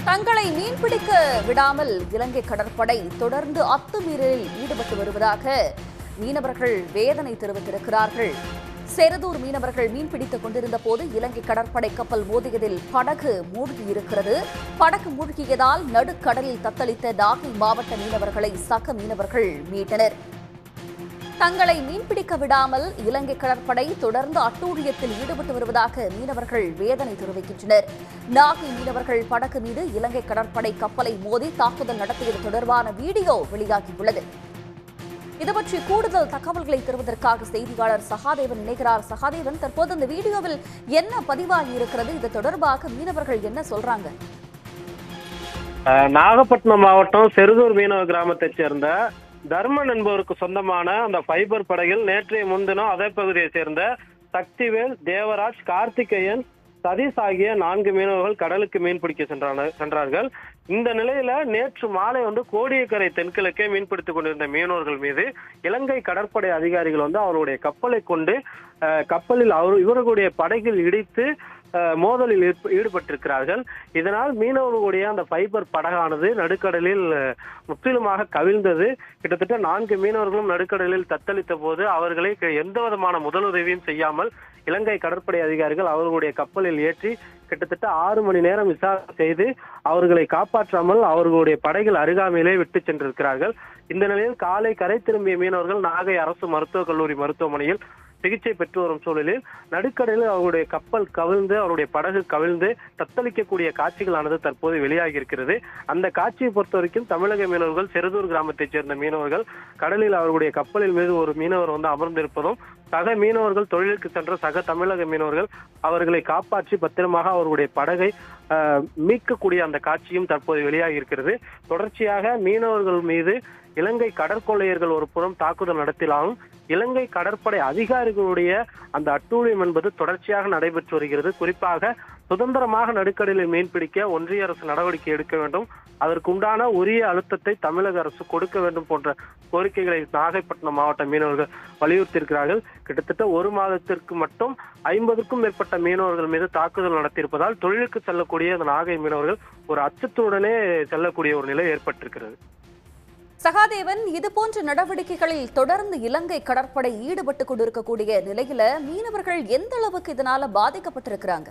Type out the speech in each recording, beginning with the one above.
தங்களை மீன்பிடிக்க விடாமல் இலங்கை கடற்படை தொடர்ந்து அத்துமீறலில் ஈடுபட்டு வருவதாக மீனவர்கள் வேதனை தெரிவித்திருக்கிறார்கள். செருதூர் மீனவர்கள் மீன்பிடித்துக் கொண்டிருந்த போது இலங்கை கடற்படை கப்பல் மோதியதில் படகு மூழ்கியிருக்கிறது. படகு மூழ்கியதால் நடுக்கடலில் தத்தளித்த நாகை மாவட்ட மீனவர்களை சக மீனவர்கள் மீட்டனர். தங்களை மீன்பிடிக்க விடாமல் இலங்கை கடற்படை தொடர்ந்து அட்டூழியத்தில் ஈடுபட்டு வருவதாக மீனவர்கள் வேதனை தெரிவிக்கின்றனர். நாகை மீனவர்கள் படகு மீது இலங்கை கடற்படை கப்பலை மோதி தாக்குதல் நடத்தியது தொடர்பான வீடியோ வெளியாகியுள்ளது. இதுபற்றி கூடுதல் தகவல்களை தருவதற்காக செய்தியாளர் சகாதேவன் இணைகிறார். சகாதேவன், தற்போது இந்த வீடியோவில் என்ன பதிவாகி இருக்கிறது? இது தொடர்பாக மீனவர்கள் என்ன சொல்றாங்க? நாகப்பட்டினம் மாவட்டம் செருதூர் மீனவ கிராமத்தைச் சேர்ந்த தர்மன் என்பவருக்கு சொந்தமான அந்த ஃபைபர் படகில் நேற்றைய முன்தினம் அதே பகுதியை சேர்ந்த சக்திவேல், தேவராஜ், கார்த்திகேயன், சதீஷ் ஆகிய 4 மீனவர்கள் கடலுக்கு மீன்பிடிக்க சென்றார்கள். இந்த நிலையில நேற்று மாலை கோடியக்கரை தென்கிழக்கே மீன்பிடித்துக் கொண்டிருந்த மீனவர்கள் மீது இலங்கை கடற்படை அதிகாரிகள் அவருடைய கப்பலை கொண்டு கப்பலில் இவர்களுடைய படகில் இடித்து மோதலில் ஈடுபட்டிருக்கிறார்கள். இதனால் மீனவர்களுடைய அந்த ஃபைபர் படகானது நடுக்கடலில் முற்றிலுமாக கவிழ்ந்தது. கிட்டத்தட்ட 4 மீனவர்களும் நடுக்கடலில் தத்தளித்த போது அவர்களை எந்த விதமான முதலுதவியும் செய்யாமல் இலங்கை கடற்படை அதிகாரிகள் அவர்களுடைய கப்பலில் ஏற்றி கிட்டத்தட்ட 6 மணி நேரம் விசாரணை செய்து அவர்களை காப்பாற்றாமல் அவர்களுடைய படகில் அருகாமையிலே விட்டு சென்றிருக்கிறார்கள். இந்த நிலையில் காலை கரை திரும்பிய மீனவர்கள் நாகை அரசு மருத்துவக் கல்லூரி மருத்துவமனையில் சிகிச்சை பெற்று வரும் சூழலில் நடுக்கடலில் அவருடைய கப்பல் கவிழ்ந்து அவருடைய படகு கவிழ்ந்து தத்தளிக்கக்கூடிய காட்சிகளானது தற்போது வெளியாகி இருக்கிறது. அந்த காட்சியை பொறுத்த வரைக்கும் தமிழக மீனவர்கள் செருதூர் கிராமத்தைச் சேர்ந்த மீனவர்கள் கடலில் அவர்களுடைய கப்பலின் மீது ஒரு மீனவர் அமர்ந்திருப்பதும் சக மீனவர்கள் தொழிலுக்கு சென்ற சக தமிழக மீனவர்கள் அவர்களை காப்பாற்றி பத்திரமாக அவர்களுடைய படகை மீட்கக்கூடிய அந்த காட்சியும் தற்போது வெளியாகி இருக்கிறது. தொடர்ச்சியாக மீனவர்கள் மீது இலங்கை கடற்கொள்ளையர்கள் ஒரு புறம் தாக்குதல் நடத்தினாலும் இலங்கை கடற்படை அதிகாரிகளுடைய அந்த அட்டூழியம் என்பது தொடர்ச்சியாக நடைபெற்று வருகிறது. குறிப்பாக சுதந்திரமாக நடுக்கடலில் மீன்பிடிக்க ஒன்றிய அரசு நடவடிக்கை எடுக்க வேண்டும், அதற்கு உண்டான உரிய அழுத்தத்தை தமிழக அரசு கொடுக்க வேண்டும் போன்ற கோரிக்கைகளை நாகைப்பட்டினம் மாவட்ட மீனவர்கள் வலியுறுத்தியிருக்கிறார்கள். கிட்டத்தட்ட 1 மாதத்திற்கு மட்டும் 50க்கும் மேற்பட்ட மீனவர்கள் மீது தாக்குதல் நடத்தியிருப்பதால் தொழிலுக்கு செல்லக்கூடிய அந்த நாகை மீனவர்கள் ஒரு அச்சத்துடனே செல்லக்கூடிய ஒரு நிலை ஏற்பட்டிருக்கிறது. சகாதேவன், இதுபோன்ற நடவடிக்கைகளில் தொடர்ந்து இலங்கை கடற்படை ஈடுபட்டுக் கொண்டிருக்கக்கூடிய நிலையில மீனவர்கள் எந்த அளவுக்கு இதனால பாதிக்கப்பட்டிருக்கிறாங்க?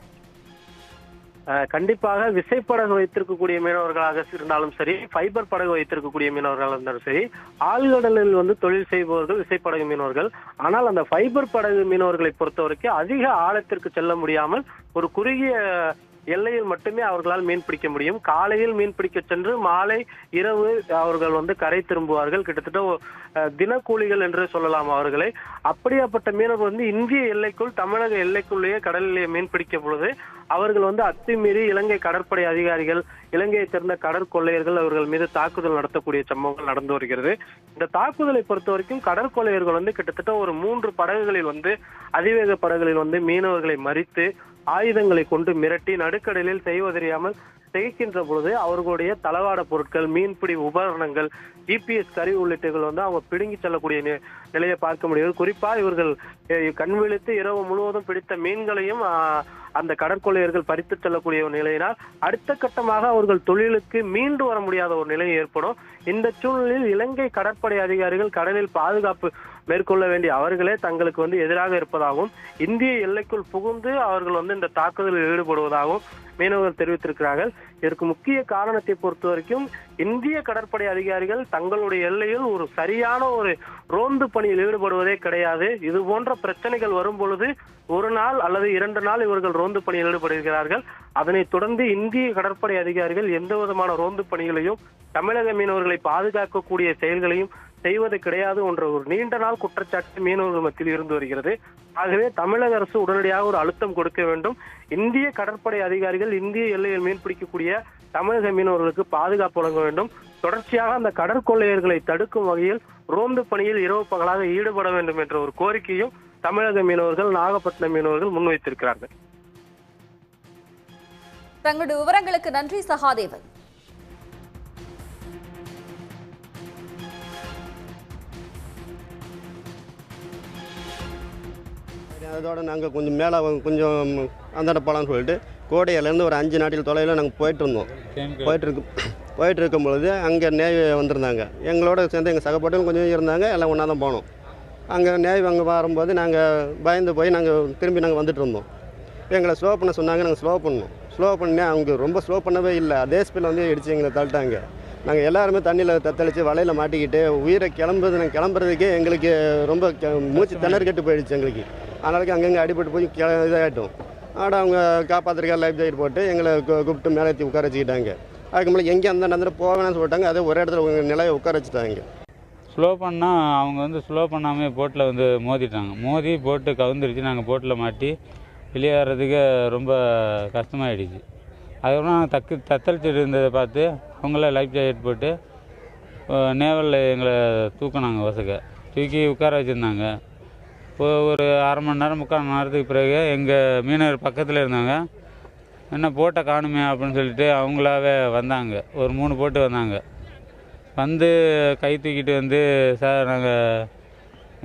கண்டிப்பாக விசைப்படகு வைத்திருக்கக்கூடிய மீனவர்களாக இருந்தாலும் சரி, ஃபைபர் படகு வைத்திருக்கக்கூடிய மீனவர்களாக இருந்தாலும் சரி, ஆழ்கடலில் தொழில் செய்பவர்கள் விசைப்படகு மீனவர்கள். ஆனால் அந்த ஃபைபர் படகு மீனவர்களை பொறுத்தவரைக்கும் அதிக ஆழத்திற்கு செல்ல முடியாமல் ஒரு குறுகிய எல்லையில் மட்டுமே அவர்களால் மீன் பிடிக்க முடியும். காலையில் மீன் பிடிக்க சென்று மாலை இரவு அவர்கள் கரை திரும்புவார்கள். கிட்டத்தட்ட தினக்கூலிகள் என்று சொல்லலாம் அவர்களை. அப்படியாப்பட்ட மீனவர்கள் இந்திய எல்லைக்குள் தமிழக எல்லைக்குள்ளேயே கடலிலேயே மீன் பிடிக்க பொழுது அவர்கள் அத்துமீறி இலங்கை கடற்படை அதிகாரிகள், இலங்கையை சேர்ந்த கடற்கொள்ளையர்கள் அவர்கள் மீது தாக்குதல் நடத்தக்கூடிய சம்பவங்கள் நடந்து வருகிறது. இந்த தாக்குதலை பொறுத்த வரைக்கும் கடற்கொள்ளையர்கள் கிட்டத்தட்ட ஒரு 3 படகுகளில் அதிவேக படகுகளில் மீனவர்களை மறித்து ஆயுதங்களை கொண்டு மிரட்டி நடுக்கடலில் செய்வதறியாமல் திகைக்கின்ற பொழுது அவர்களுடைய தளவாட பொருட்கள், மீன்பிடி உபகரணங்கள், GPS கருவி உள்ளிட்டவர்கள் அவங்க பிடுங்கி செல்லக்கூடிய நிலையை பார்க்க முடியாது. குறிப்பா இவர்கள் கண் விழித்து இரவு முழுவதும் பிடித்த மீன்களையும் அந்த கடற்கொள்ளையர்கள் பறித்து செல்லக்கூடிய ஒரு நிலையினால் அடுத்த கட்டமாக அவர்கள் தொழிலுக்கு மீண்டு வர முடியாத ஒரு நிலை ஏற்படும். இந்த சூழலில் இலங்கை கடற்படை அதிகாரிகள் கடலில் பாதுகாப்பு மேற்கொள்ள வேண்டிய அவர்களே தங்களுக்கு எதிராக இருப்பதாகவும் இந்திய எல்லைக்குள் புகுந்து அவர்கள் இந்த தாக்குதலில் ஈடுபடுவதாகவும் மீனவர்கள் தெரிவித்திருக்கிறார்கள். இதற்கு முக்கிய காரணத்தை பொறுத்த வரைக்கும் இந்திய கடற்படை அதிகாரிகள் தங்களுடைய எல்லையில் ஒரு சரியான ஒரு ரோந்து பணியில் ஈடுபடுவதே கிடையாது. இது போன்ற பிரச்சனைகள் வரும் பொழுது 1 நாள் அல்லது 2 நாள் இவர்கள் ரோந்து பணியில் ஈடுபடுகிறார்கள். அதனைத் தொடர்ந்து இந்திய கடற்படை அதிகாரிகள் எந்த விதமான ரோந்து பணிகளையும் தமிழக மீனவர்களை பாதுகாக்கக்கூடிய செயல்களையும் செய்வது கிடையாது என்ற ஒரு நீண்ட நாள் குற்றச்சாட்டு மீனவர்கள் மத்தியில் இருந்து வருகிறது. ஆகவே தமிழக அரசு உடனடியாக ஒரு அழுத்தம் கொடுக்க வேண்டும். இந்திய கடற்படை அதிகாரிகள் இந்திய எல்லையில் மீன்பிடிக்கக்கூடிய தமிழக மீனவர்களுக்கு பாதுகாப்பு வழங்க வேண்டும். தொடர்ச்சியாக அந்த கடற்கொள்ளையர்களை தடுக்கும் வகையில் ரோந்து பணியில் இரவு பகலாக ஈடுபட வேண்டும் என்ற ஒரு கோரிக்கையும் தமிழக மீனவர்கள், நாகப்பட்டினம் மீனவர்கள் முன்வைத்திருக்கிறார்கள். தங்களுடைய விவரங்களுக்கு நன்றி சகாதேவன். அதோட நாங்கள் கொஞ்சம் மேலே கொஞ்சம் அந்தாண்ட போகலான்னு சொல்லிட்டு கோடையிலேருந்து ஒரு 5 நாட்டில் தொலைவில் நாங்கள் போயிட்டுருந்தோம். போயிட்டு இருக்கும் பொழுது அங்கே நேவி வந்திருந்தாங்க. எங்களோட சேர்ந்து எங்கள் சகப்பாட்டும் கொஞ்சம் இருந்தாங்க. எல்லாம் ஒன்றா தான் போனோம். அங்கே நேவி அங்கே வரும்போது நாங்கள் பயந்து போய் திரும்பி நாங்கள் வந்துட்டு இருந்தோம். எங்களை ஸ்லோ பண்ண சொன்னாங்க. நாங்கள் ஸ்லோ பண்ணோம். ஸ்லோ பண்ணி அவங்க ரொம்ப ஸ்லோ பண்ணவே இல்லை. அதே ஸ்பீடில் வந்து இடித்து எங்களை தள்ளிட்டாங்க. நாங்கள் எல்லாருமே தண்ணியில் தத்தளித்து வலையில் மாட்டிக்கிட்டு உயிரை கிளம்புறதுக்கே எங்களுக்கு ரொம்ப மூச்சு திணறு கெட்டு போயிடுச்சு எங்களுக்கு. அதனால அங்கங்கே அடிபட்டு போய் இதாகிட்டோம். ஆனால் அவங்க காப்பாற்றுறதுக்காக லைஃப் ஜாக்கெட் போட்டு எங்களை கூப்பிட்டு மேலே ஏற்றி உட்கார வச்சுக்கிட்டாங்க. அதுக்கு மேலே எங்கே அந்த நேரத்தில் போவேன்னு சொல்லிட்டாங்க. அதே ஒரே இடத்துல நிலையை உட்கார வச்சுட்டாங்க. ஸ்லோ பண்ணால் அவங்க வந்து ஸ்லோ பண்ணாமல் போட்டில் வந்து மோதிட்டாங்க. மோதி போட்டு கவுந்துருச்சு. நாங்கள் போட்டில் மாட்டி வெளியேறதுக்கு ரொம்ப கஷ்டமாயிடுச்சு. அதுக்கப்புறம் நாங்கள் தத்தளிச்சுட்டு இருந்ததை பார்த்து அவங்கள லைஃப் ஜாக்கெட் போட்டு நேவலில் எங்களை தூக்கினாங்க. தூக்கி உட்கார வச்சுருந்தாங்க. இப்போ ஒரு அரை மணி நேரம் 3/4 மணி நேரத்துக்கு பிறகு எங்கள் மீனவர் பக்கத்தில் இருந்தாங்க. என்ன போட்டை காணுமே அப்படின்னு சொல்லிட்டு அவங்களாவே வந்தாங்க. ஒரு 3 போட்டு வந்தாங்க. வந்து கை தூக்கிட்டு வந்து, சார் நாங்கள்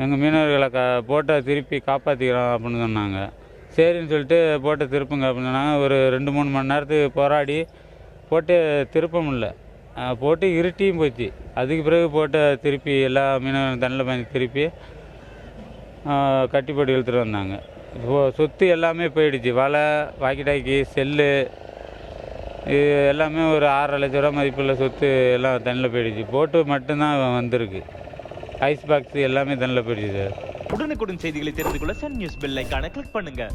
எங்கள் மீனவர்களை போட்டை திருப்பி காப்பாற்றிக்கிறோம் அப்படின்னு சொன்னாங்க. சரின்னு சொல்லிட்டு போட்டை திருப்புங்க அப்படின்னு சொன்னாங்க. ஒரு 2-3 மணி நேரத்துக்கு போராடி போட்டு திருப்ப முடியல. போட்டு இருட்டியும் போச்சு. அதுக்கு பிறகு போட்டை திருப்பி எல்லா மீனவர்கள் தண்ணியில் பயந்து திருப்பி கட்டி போட்டு இழுத்துட்டு வந்தாங்க. சொத்து எல்லாமே போயிடுச்சு. வலை, வாக்கி டாக்கி, செல்லு, இது எல்லாமே ஒரு 6.5 லட்ச ரூபா மதிப்புள்ள சொத்து எல்லாம் தண்ணியில் போயிடுச்சு. போட்டு மட்டும்தான் வந்திருக்கு. ஐஸ் பாக்ஸ் எல்லாமே தண்ணியில் போயிடுச்சு சார். உடனுக்குடன் செய்திகளை தெரிந்து கொள்ள சன் நியூஸ் பெல் ஐகானை கிளிக் பண்ணுங்க.